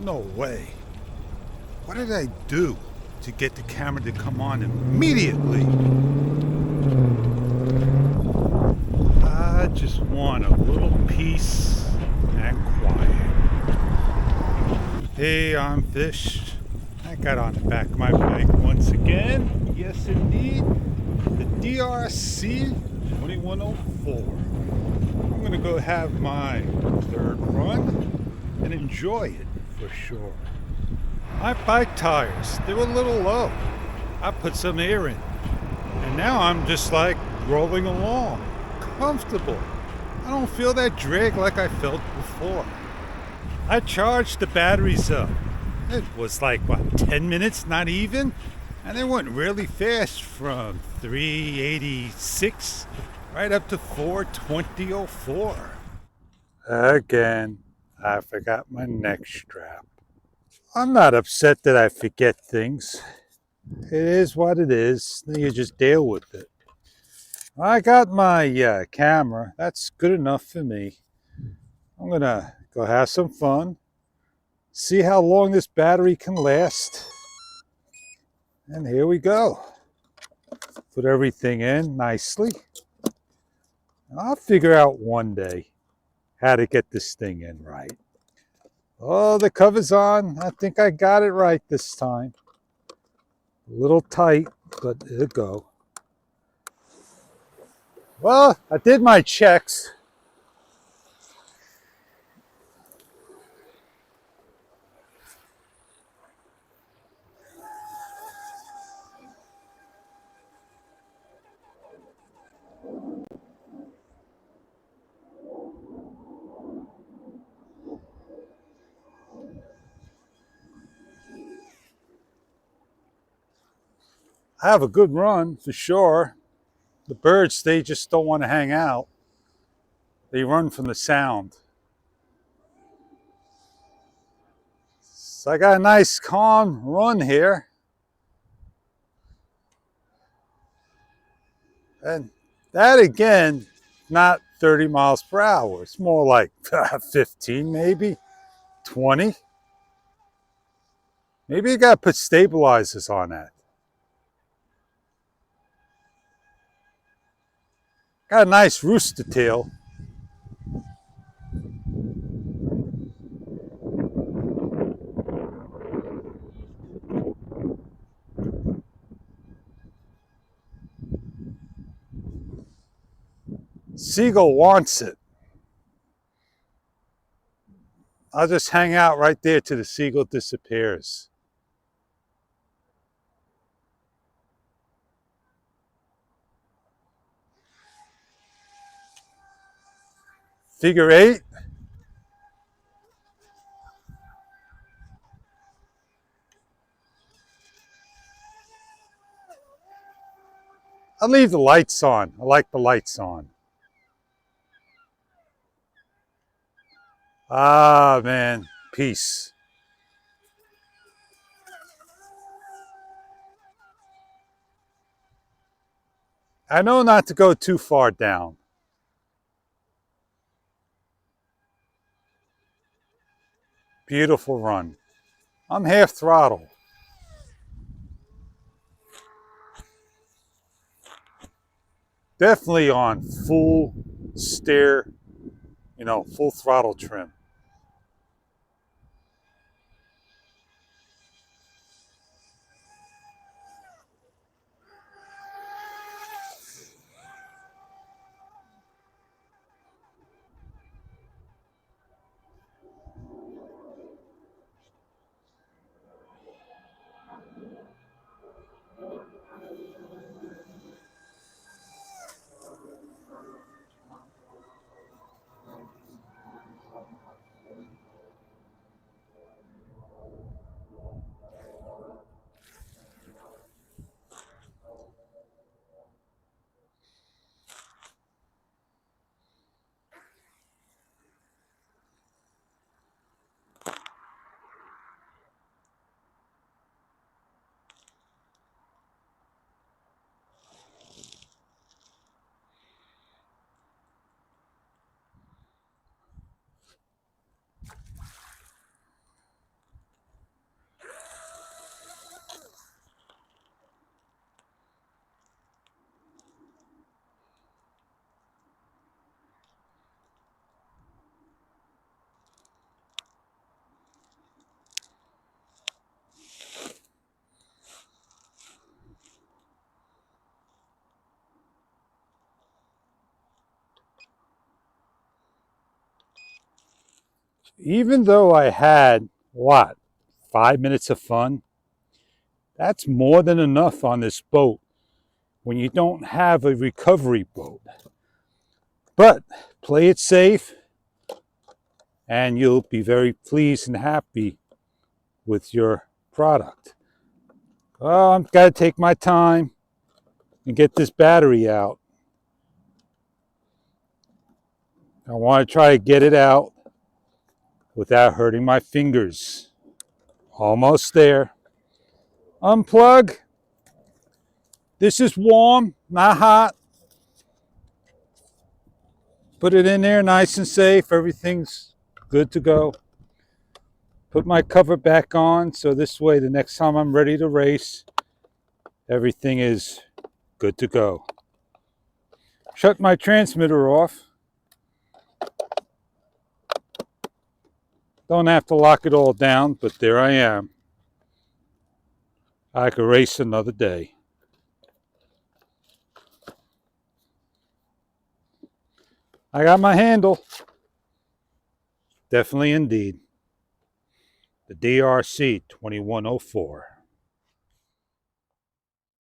No way. What did I do to get the camera to come on immediately? I just want a little peace and quiet. Hey, I'm Fish. I got on the back of my bike once again. Yes, indeed. The DEERC 2104. I'm going to go have my third run and enjoy it for sure. My bike tires, they were a little low. I put some air in. And now I'm just like rolling along. Comfortable. I don't feel that drag like I felt before. I charged the batteries up. It was like, 10 minutes, not even? And they went really fast from 386 right up to 420.04. Again, I forgot my neck strap. I'm not upset that I forget things. It is what it is. You just deal with it. I got my camera. That's good enough for me. I'm going to go have some fun. See how long this battery can last. And here we go. Put everything in nicely. I'll figure out one day how to get this thing in right. Oh, the cover's on. I think I got it right this time. A little tight, but it'll go. Well, I did my checks. I have a good run for sure. The birds, they just don't want to hang out. They run from the sound. So I got a nice calm run here. And that again, not 30 miles per hour. It's more like 15 maybe, 20. Maybe you got to put stabilizers on that. Got a nice rooster tail. Seagull wants it. I'll just hang out right there till the seagull disappears. Figure 8. I'll leave the lights on. I like the lights on. Ah, man, peace. I know not to go too far down. Beautiful run. I'm half throttle. Definitely on full steer, full throttle trim. even though I had, what, 5 minutes of fun, that's more than enough on this boat when you don't have a recovery boat. But play it safe, and you'll be very pleased and happy with your product. Oh, I've got to take my time and get this battery out. I want to try to get it out without hurting my fingers. Almost there. Unplug. This is warm, not hot. Put it in there nice and safe. Everything's good to go. Put my cover back on so this way the next time I'm ready to race, everything is good to go. Shut my transmitter off. Don't have to lock it all down, but there I am. I could race another day. I got my handle. Definitely indeed. The DEERC 2104.